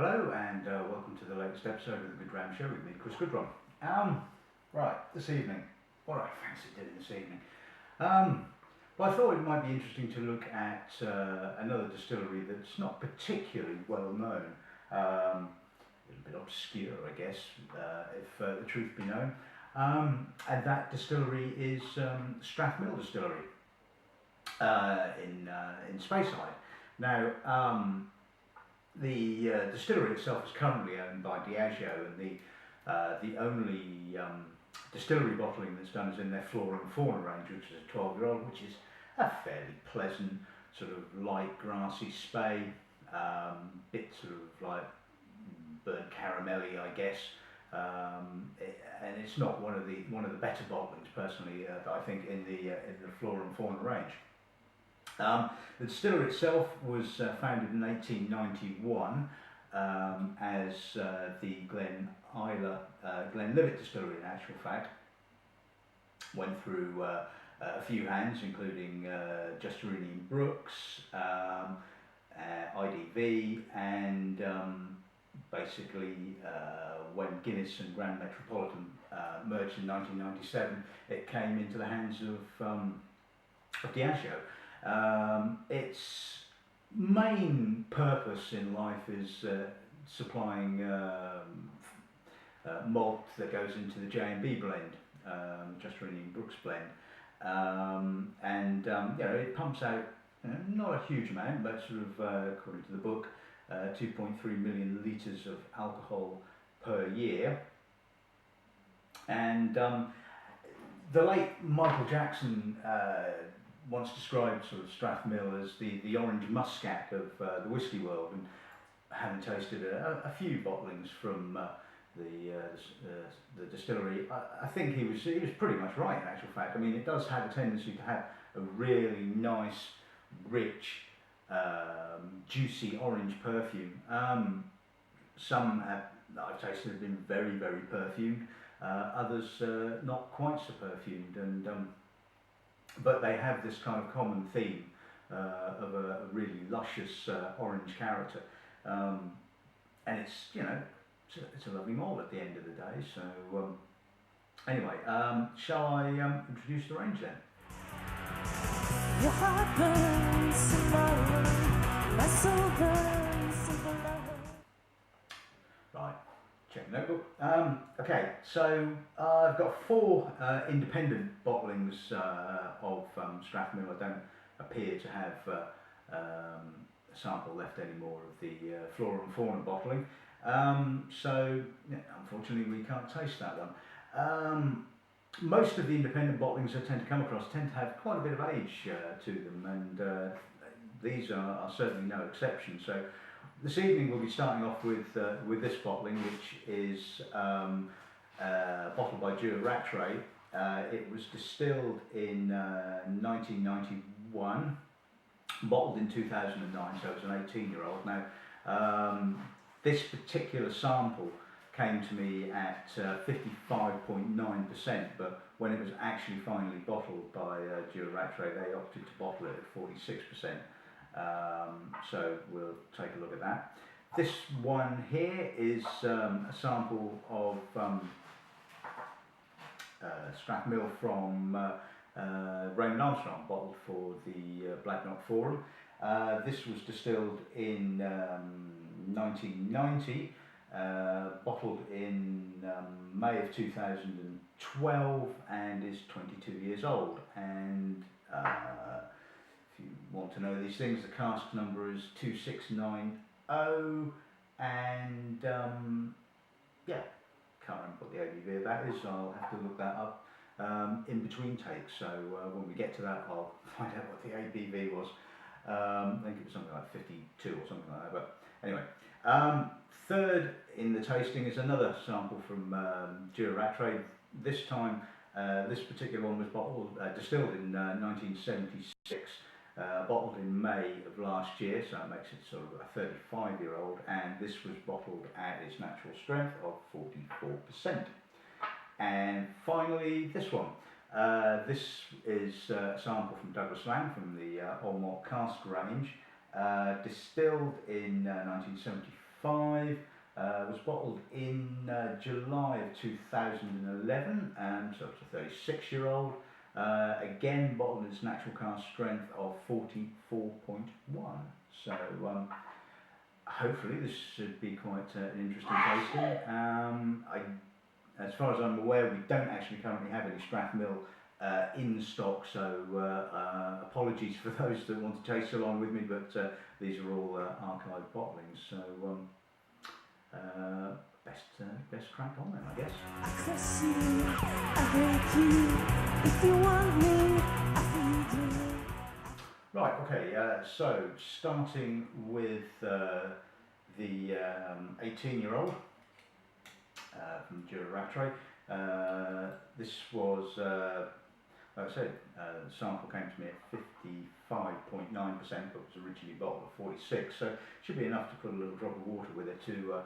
Hello and welcome to the latest episode of the Good Dram Show with me, Chris Goodron. Right, this evening, what do I fancy doing this evening? Well, I thought it might be interesting to look at another distillery that's not particularly well known, a little bit obscure, I guess, if the truth be known. And that distillery is Strathmill Distillery in Speyside. Now, the distillery itself is currently owned by Diageo, and the only distillery bottling that's done is in their Flora and Fauna range, which is a 12-year-old, which is a fairly pleasant, sort of light grassy spey, bit sort of like burnt caramelly, I guess. And it's not one of the better bottlings, personally, that I think in the Flora and Fauna range. The distillery itself was founded in 1891 as the Glenlivet distillery, in actual fact. Went through a few hands, including Justerini & Brooks, IDV, and basically when Guinness and Grand Metropolitan merged in 1997, it came into the hands of Diageo. Its main purpose in life is supplying malt that goes into the J&B blend, Justerini & Brooks blend, and you know, it pumps out not a huge amount, but sort of according to the book, 2.3 million litres of alcohol per year. And the late Michael Jackson once described sort of Strathmill as the orange muscat of the whisky world, and having tasted a few bottlings from the distillery, I think he was pretty much right, in actual fact. I mean, it does have a tendency to have a really nice, rich, juicy orange perfume. Some that I've tasted have been very, very perfumed, others not quite so perfumed, and but they have this kind of common theme of a really luscious orange character, and it's, you know, it's a lovely malt at the end of the day. So anyway, shall I introduce the range then? Your heart burns tomorrow, my soul burns below. Right, check the notebook. Okay, so I've got 4 independent bottlings of Strathmill. I don't appear to have a sample left anymore of the Flora and Fauna bottling, so yeah, unfortunately we can't taste that one. Most of the independent bottlings I tend to come across tend to have quite a bit of age to them, and these are certainly no exception. So this evening we'll be starting off with this bottling, which is bottled by Duratray. It was distilled in 1991, bottled in 2009, so it's an 18-year-old. Now, this particular sample came to me at 55.9%, but when it was actually finally bottled by Duratray, they opted to bottle it at 46%. So we'll take a look at that. This one here is a sample of Strathmill from Raymond Armstrong, bottled for the Bladnoch Forum. This was distilled in 1990, bottled in May of 2012, and is 22 years old. And if you want to know these things, the cask number is 2690, and yeah, can't remember what the ABV of that is, so I'll have to look that up in between takes. So when we get to that, I'll find out what the ABV was. I think it was something like 52 or something like that, but anyway. Third in the tasting is another sample from Duratray. This time, this particular one was distilled in 1976, bottled in May of last year, so it makes it sort of a 35-year-old, and this was bottled at its natural strength of 44%. And finally, this one. This is a sample from Douglas Laing from the Old Malt Cask range, distilled in 1974. 5. Was bottled in July of 2011, so it's a 36-year-old. Again, bottled in its natural cask strength of 44.1. So hopefully this should be quite an interesting tasting. As far as I'm aware, we don't actually currently have any Strathmill in stock, so apologies for those that want to taste along with me, but these are all archived bottlings, so best crack on then, I guess. I cross you, I break you, if you want me, I feed you. Right, okay, so starting with the 18-year-old from Duratray. This was, like I said, the sample came to me at 55.9%, but was originally bottled at 46, so it should be enough to put a little drop of water with it to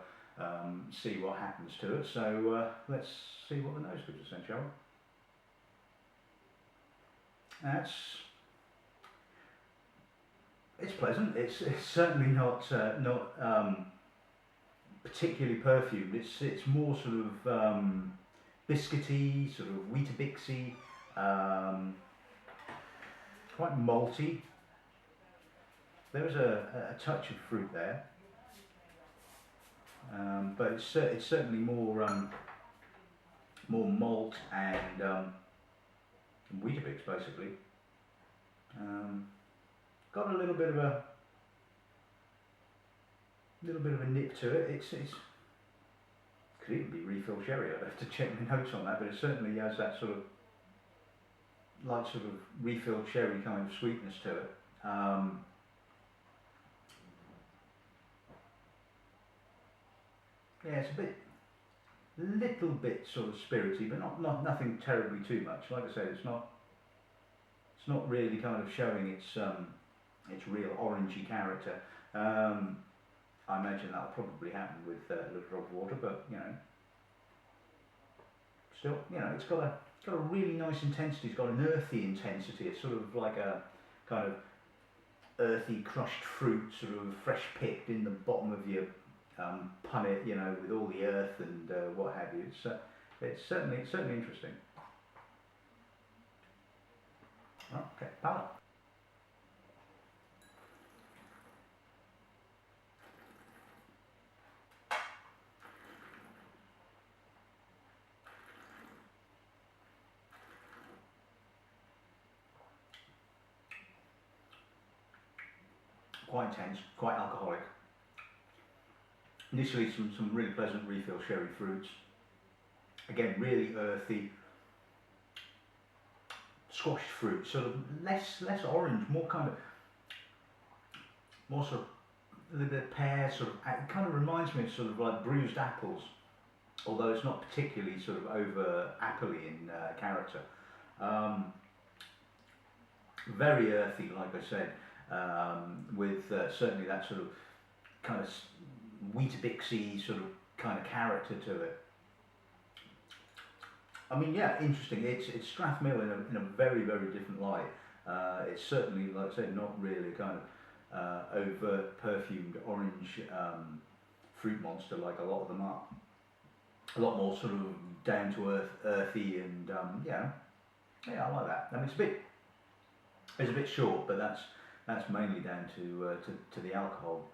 see what happens to it. So let's see what the nose gives us then, shall we? It's pleasant. It's certainly not particularly perfumed. It's more sort of biscuity, sort of Weetabixy, quite malty. There is a touch of fruit there, but it's certainly more malt and Weetabix basically. Got a little bit of a nip to it. It's could even be refill sherry. I'd have to check my notes on that, but it certainly has that sort of light sort of refill sherry kind of sweetness to it. Yeah, it's a little bit sort of spirity, but nothing terribly too much. Like I said, it's not really kind of showing its real orangey character. I imagine that'll probably happen with a little drop of water, but you know, still, you know, it's got a really nice intensity. It's got an earthy intensity. It's sort of like a kind of earthy crushed fruit, sort of fresh picked in the bottom of your punnet, you know, with all the earth and what have you. It's certainly interesting. Okay, palate. Quite intense, quite alcoholic. Initially some really pleasant refill sherry fruits. Again, really earthy. Squashed fruit, sort of less orange, more kind of, more sort of a little bit of pear, sort of, it kind of reminds me of sort of like bruised apples, although it's not particularly sort of over appley in character. Very earthy, like I said, with certainly that sort of kind of Weetabixy sort of kind of character to it. I mean, yeah, interesting. It's Strathmill in a very, very different light. It's certainly, like I said, not really kind of overt perfumed orange fruit monster like a lot of them are. A lot more sort of down to earth, earthy, and yeah, I like that. I mean, it's a bit short, but that's mainly down to the alcohol.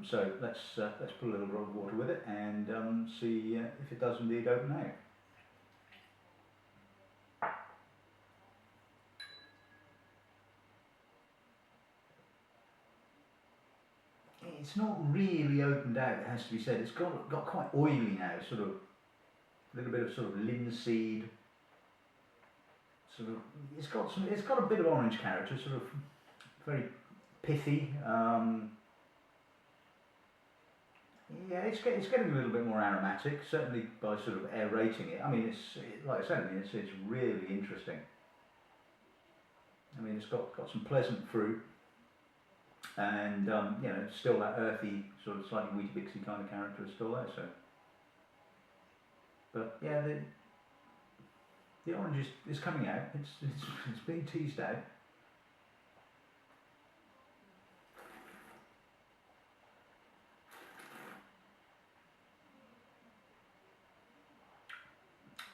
So let's put a little drop of water with it and see if it does indeed open out. It's not really opened out, it has to be said. It's got quite oily now, sort of a little bit of sort of linseed. Sort of, it's got a bit of orange character, sort of very pithy. Yeah, it's getting a little bit more aromatic, certainly by sort of aerating it. I mean, like I said, I mean, it's really interesting. I mean, it's got some pleasant fruit. And you know, still that earthy, sort of slightly Weetabixy kind of character is still there. So, but yeah, the orange is coming out. It's being teased out.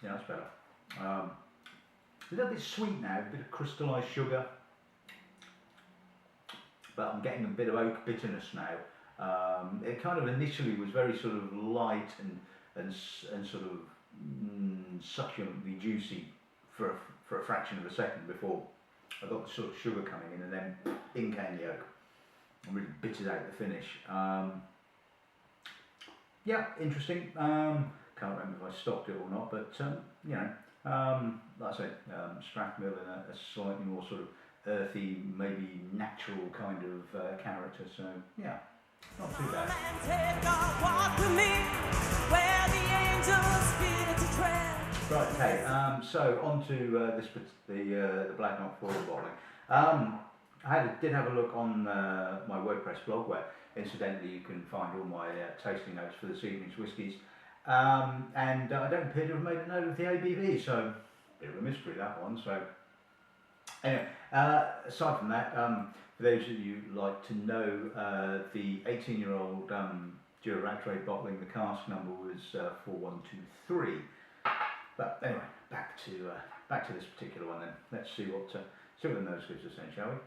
Yeah, that's better. A little bit sweet now, a bit of crystallised sugar, but I'm getting a bit of oak bitterness now. It kind of initially was very sort of light and sort of succulently juicy for a fraction of a second before I got the sort of sugar coming in, and then in came the oak and really bitted out the finish. Yeah, interesting. Can't remember if I stocked it or not, but you know, like I said, Strathmill in a slightly more sort of earthy, maybe natural kind of character. So yeah, not too bad. Right, okay. So on to the Bladnoch Forum bottling. I did have a look on my WordPress blog, where incidentally you can find all my tasting notes for this evening's whiskies, and I don't appear to have made a note of the ABV, so a bit of a mystery, that one. So anyway, aside from that, for those of you who like to know, the 18-year-old Duratray bottling, the cask number was 4123. But anyway, back to this particular one then. Let's see what the nose gives us then, shall we?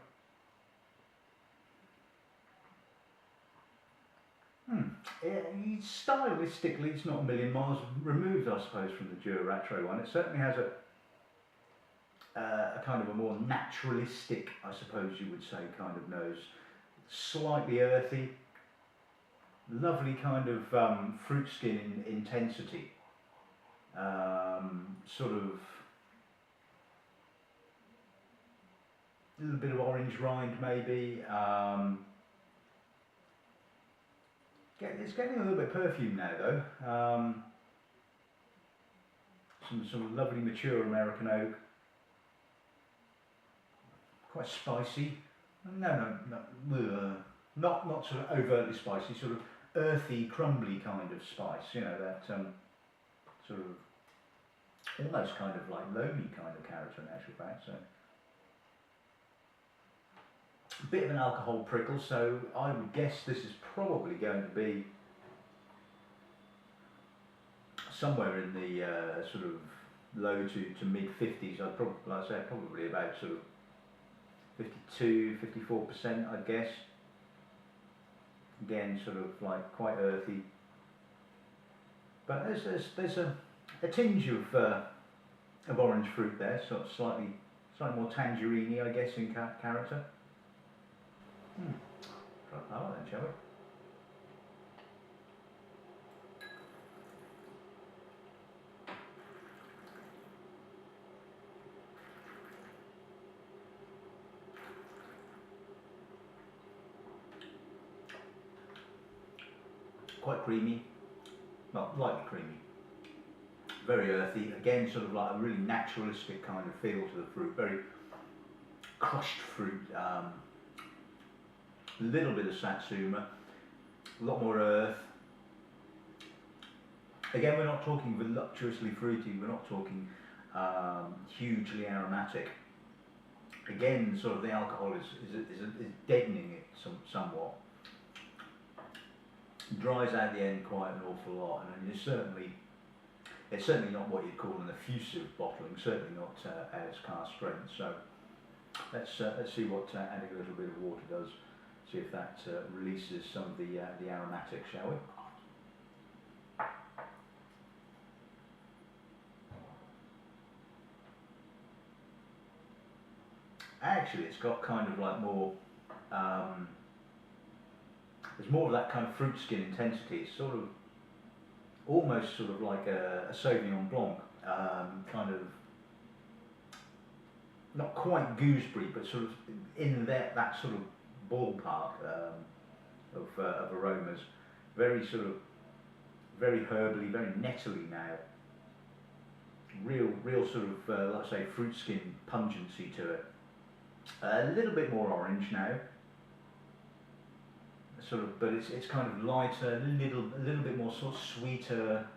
Stylistically, it's not a million miles removed, I suppose, from the Duratray one. It certainly has a kind of a more naturalistic, I suppose you would say, kind of nose. Slightly earthy, lovely kind of fruit skin intensity. Sort of a little bit of orange rind maybe. It's getting a little bit of perfume now though. Some sort of lovely mature American oak. Quite spicy. Not sort of overtly spicy, sort of earthy, crumbly kind of spice. You know, that sort of almost kind of like loamy kind of character in actual fact. So a bit of an alcohol prickle, so I would guess this is probably going to be somewhere in the sort of low to mid 50s. I'd probably, like I say, probably about sort of 52-54%, I'd guess. Again, sort of like quite earthy, but there's a tinge of orange fruit there, sort of slightly more tangerine-y, I guess, in character. Try that one then, shall we? Quite creamy, well, lightly creamy. Very earthy, again sort of like a really naturalistic kind of feel to the fruit, very crushed fruit, a little bit of satsuma, a lot more earth. Again, we're not talking voluptuously fruity, we're not talking hugely aromatic. Again, sort of the alcohol is deadening it somewhat. Dries out the end quite an awful lot, and it's certainly not what you'd call an effusive bottling, certainly not at its cask strength. So let's see what adding a little bit of water does. See if that releases some of the aromatics, shall we? Actually, it's got kind of like more. There's more of that kind of fruit skin intensity. It's sort of almost sort of like a Sauvignon Blanc, kind of not quite gooseberry, but sort of in that sort of ballpark of aromas. Very sort of very herbally, very nettly now. Real sort of let's say fruit skin pungency to it. A little bit more orange now. Sort of, but it's kind of lighter, a little bit more sort of sweeter,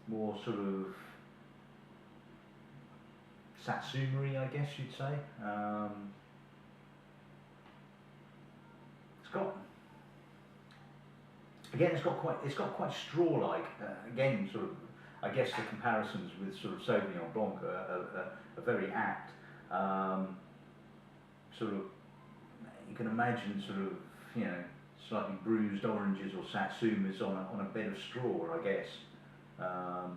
more sort of satsuma-y, I guess you'd say. It's got Again, it's got quite straw-like. Again, sort of, I guess the comparisons with sort of Sauvignon Blanc are very apt. Sort of, you can imagine sort of, you know, slightly bruised oranges or satsumas on a bed of straw, I guess. I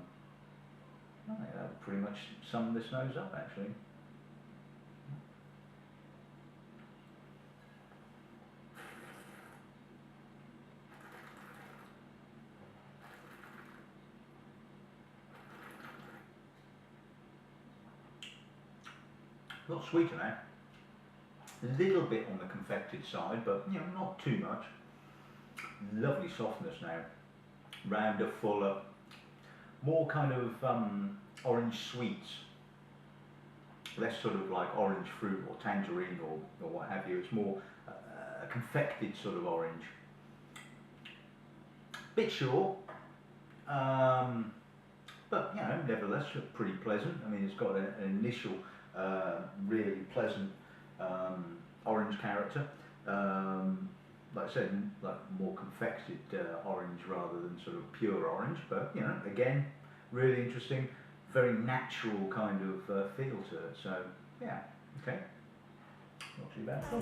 think that would pretty much sum this nose up, actually. A lot sweeter now. A little bit on the confected side, but you know, not too much. Lovely softness now. Rounder, fuller, more kind of orange sweets. Less sort of like orange fruit or tangerine or what have you. It's more a confected sort of orange. Bit short, but you know, nevertheless pretty pleasant. I mean, it's got an initial really pleasant orange character. Like I said, like more confected orange rather than sort of pure orange. But you know, again, really interesting, very natural kind of feel to it. So yeah, okay, not too bad at all.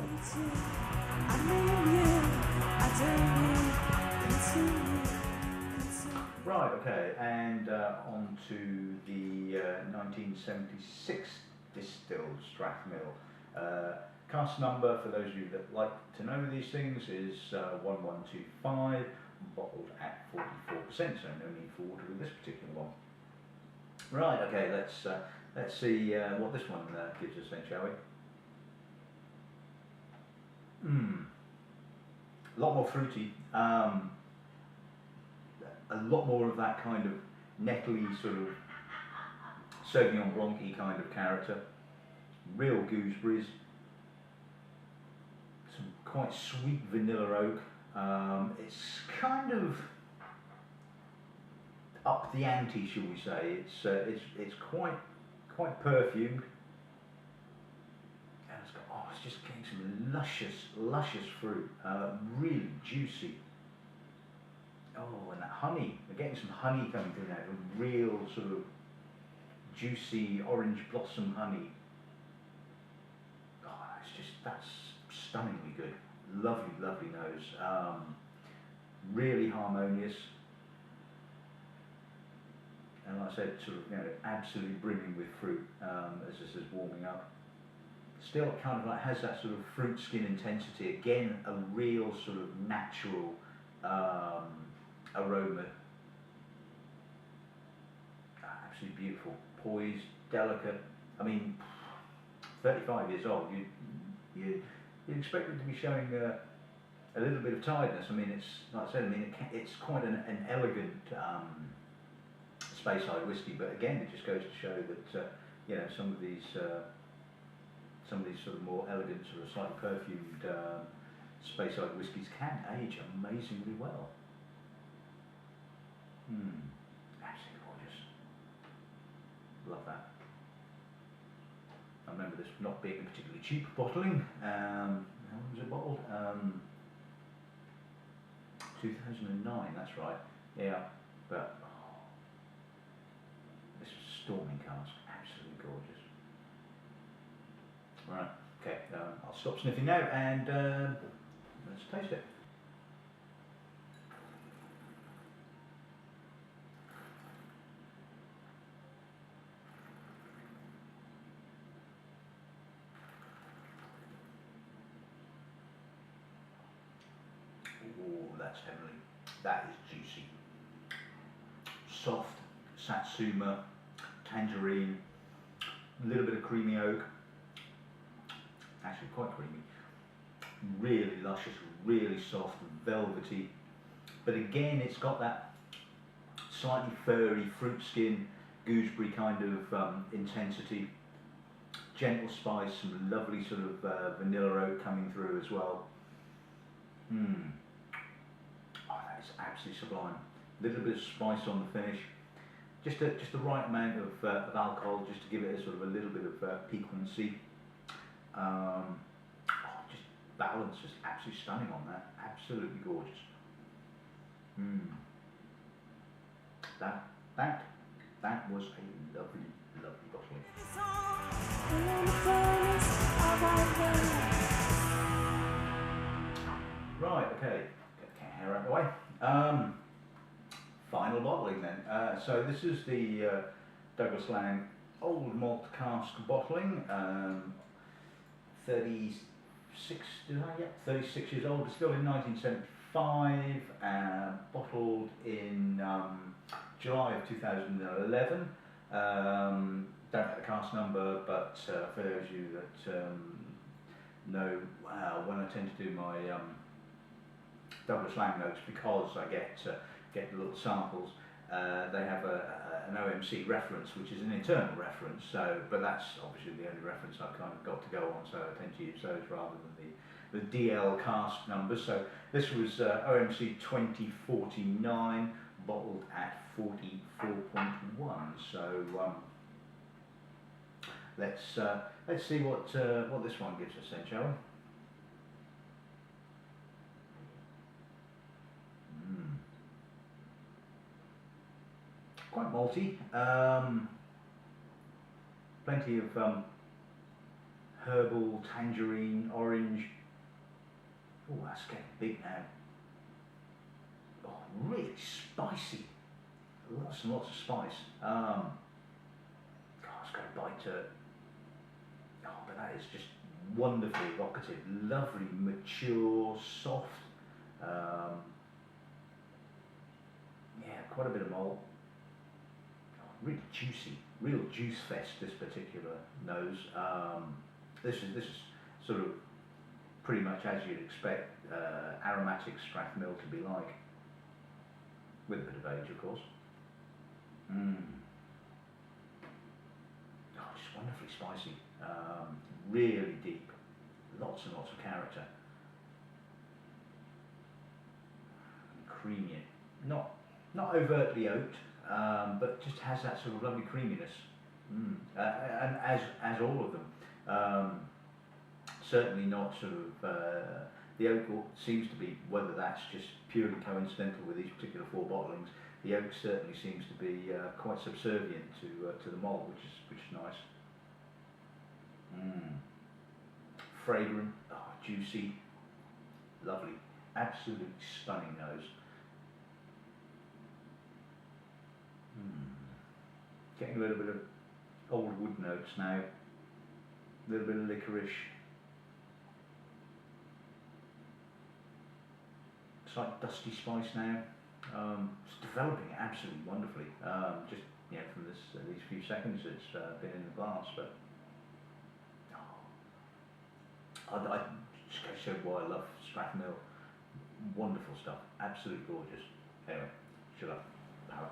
Right, okay, and on to the 1976 distilled Strathmill. Cask number, for those of you that like to know these things, is 1125, bottled at 44%, so no need for water with this particular one. Right, okay, let's see what this one gives us then, shall we? A lot more fruity, a lot more of that kind of nettly sort of Sauvignon Blanc-y kind of character, real gooseberries, some quite sweet vanilla oak. It's kind of up the ante, shall we say. It's quite perfumed, and it's just getting some luscious fruit, really juicy. Oh, and that honey, we're getting some honey coming through now, a real sort of juicy orange blossom honey. Oh, that's stunningly good. Lovely nose. Really harmonious. And like I said, sort of, you know, absolutely brimming with fruit as this is warming up. Still kind of like has that sort of fruit skin intensity. Again, a real sort of natural aroma. Absolutely beautiful, poised, delicate. I mean, 35 years old, you expect it to be showing a little bit of tiredness. I mean, it's like I said. I mean, it's quite an elegant Speyside whiskey, but again, it just goes to show that you know, some of these sort of more elegant, sort of slightly perfumed Speyside whiskies can age amazingly well. Absolutely gorgeous. Love that. I remember this not being a particularly cheap bottling. How was it bottled? 2009, that's right. Yeah, but this is storming cask, absolutely gorgeous. Right, okay, I'll stop sniffing now and let's taste it. Oh, that's heavenly. That is juicy. Soft, satsuma, tangerine, a little bit of creamy oak. Actually quite creamy. Really luscious, really soft, velvety. But again, it's got that slightly furry fruit skin, gooseberry kind of intensity. Gentle spice, some lovely sort of vanilla oak coming through as well. Oh, that is absolutely sublime. A little bit of spice on the finish. Just the right amount of alcohol, just to give it a sort of a little bit of piquancy. Just balance, just absolutely stunning on that. Absolutely gorgeous. That was a lovely, lovely bottling. Right, okay, get the hair out of the way. Final bottling then. So this is the Douglas Laing Old Malt Cask bottling. 36, did I? Yeah, 36 years old, distilled in 1975, bottled in July of 2011. Don't have the cask number, but for those of you that know, when I tend to do my Douglas Laing notes, because I get the little samples, they have an OMC reference, which is an internal reference. So, but that's obviously the only reference I've kind of got to go on. So I tend to use those rather than the DL cask numbers. So this was OMC 2049, bottled at 44.1. So let's see what this one gives us then, shall we? Quite malty, plenty of herbal, tangerine, orange. Oh, that's getting big now. Oh, really spicy. Lots and lots of spice. God, it's got a bite to it. Oh, but that is just wonderfully evocative. Lovely, mature, soft. Yeah, quite a bit of malt. Really juicy, real juice fest, this particular nose. This is sort of pretty much as you'd expect aromatic Strathmill to be like, with a bit of age, of course. Oh, just wonderfully spicy, really deep, lots and lots of character. Creamy, not overtly oaked. But just has that sort of lovely creaminess, and as all of them, certainly not sort of the oak seems to be, whether that's just purely coincidental with these particular 4 bottlings, the oak certainly seems to be quite subservient to the malt, which is nice. Fragrant, juicy, lovely, absolutely stunning nose. Getting a little bit of old wood notes now, a little bit of licorice, slight dusty spice now. It's developing absolutely wonderfully. Just from these few seconds it's been in the glass, but I just gotta show why I love Strathmill. Wonderful stuff, absolutely gorgeous. Anyway, shut up, power.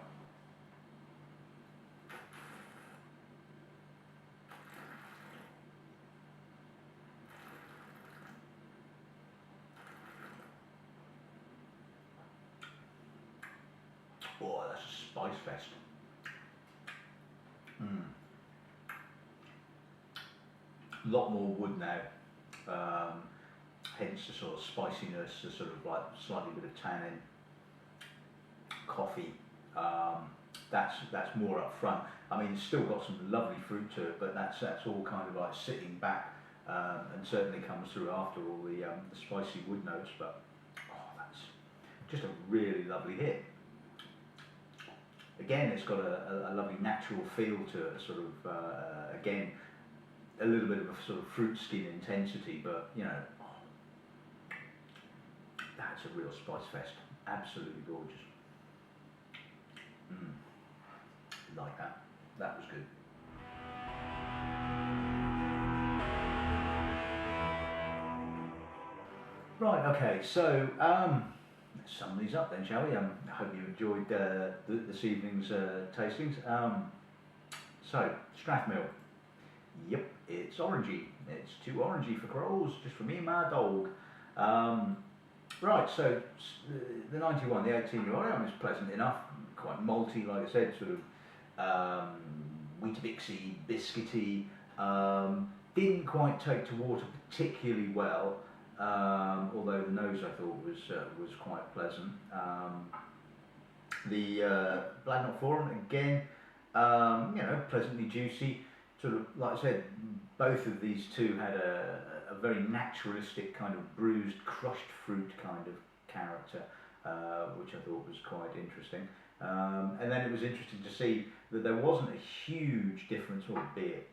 Oh, that's a spice fest. A lot more wood now, hence the sort of spiciness, the sort of like slightly bit of tannin, coffee. That's more up front. I mean, it's still got some lovely fruit to it, but that's all kind of like sitting back, and certainly comes through after all the spicy wood notes. But that's just a really lovely hit. Again, it's got a lovely natural feel to it, sort of, again, a little bit of a sort of fruit skin intensity, but that's a real spice fest. Absolutely gorgeous. Like that. That was good. Right, okay, so let's sum these up then, shall we? I hope you enjoyed this evening's tastings. So, Strathmill. Yep, it's orangey. It's too orangey for crows, just for me and my dog. Right, so the 91, the 18-year-old is pleasant enough, quite malty, like I said, sort of Weetabixy, biscuity. Didn't quite take to water particularly well. Although the nose I thought was quite pleasant. The Bladnoch Forum, again, you know, pleasantly juicy. Sort of, like I said, both of these two had a very naturalistic kind of bruised, crushed fruit kind of character, which I thought was quite interesting. And then it was interesting to see that there wasn't a huge difference, albeit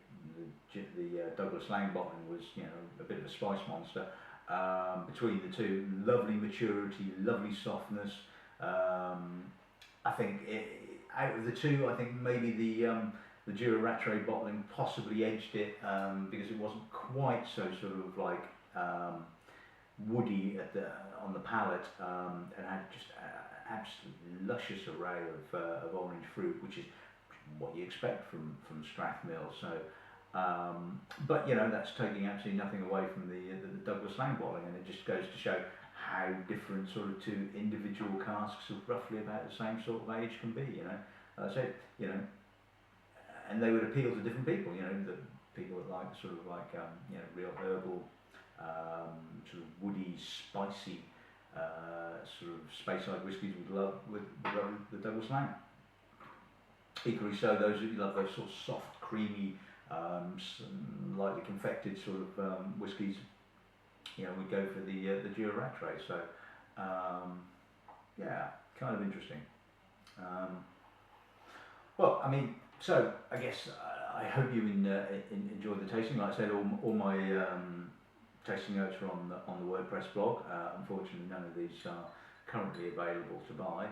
the Douglas Laing bottling was, you know, a bit of a spice monster, between the two. Lovely maturity, lovely softness. I think out of the two, I think maybe the Duratray bottling possibly edged it, because it wasn't quite so sort of like woody on the palate, and had just absolutely luscious array of orange fruit, which is what you expect from Strathmill. So, but you know, that's taking absolutely nothing away from the Douglas Laing bottling, and it just goes to show how different sort of two individual casks of roughly about the same sort of age can be. You know, so you know, and they would appeal to different people. You know, the people that like sort of like you know, real herbal, sort of woody, spicy, sort of Speyside whiskies would love the Douglas Laing. Equally so, those who love those sort of soft, creamy, lightly confected sort of whiskies, you know, would go for the Duratray. So yeah, kind of interesting. Well, I mean, so I guess I hope you enjoyed the tasting. Like I said, all my tasting notes are on the WordPress blog. Unfortunately, none of these are currently available to buy.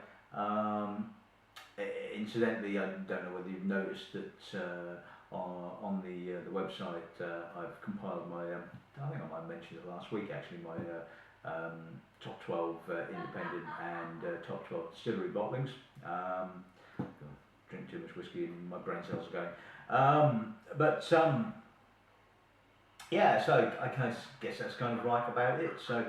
Incidentally, I don't know whether you've noticed that on the website I've compiled my, I think I might have mentioned it last week actually, my top 12 independent and top 12 distillery bottlings. Drink too much whiskey and my brain cells are going. Yeah, so I guess that's kind of right about it. So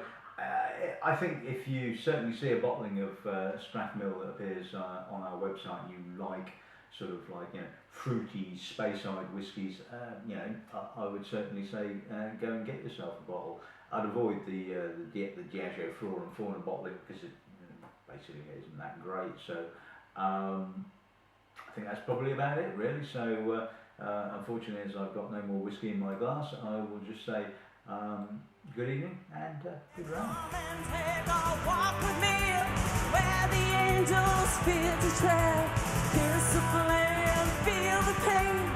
I think if you certainly see a bottling of Strathmill that appears on our website, and you like sort of like, you know, fruity Speyside whiskies, you know, I would certainly say go and get yourself a bottle. I'd avoid the Diageo Flora and Fauna bottling because it, you know, basically isn't that great. So I think that's probably about it really. So unfortunately, as I've got no more whiskey in my glass, I will just say good evening and good round. Take a walk with me where the angels fear to tread. Kiss the flame, feel the pain.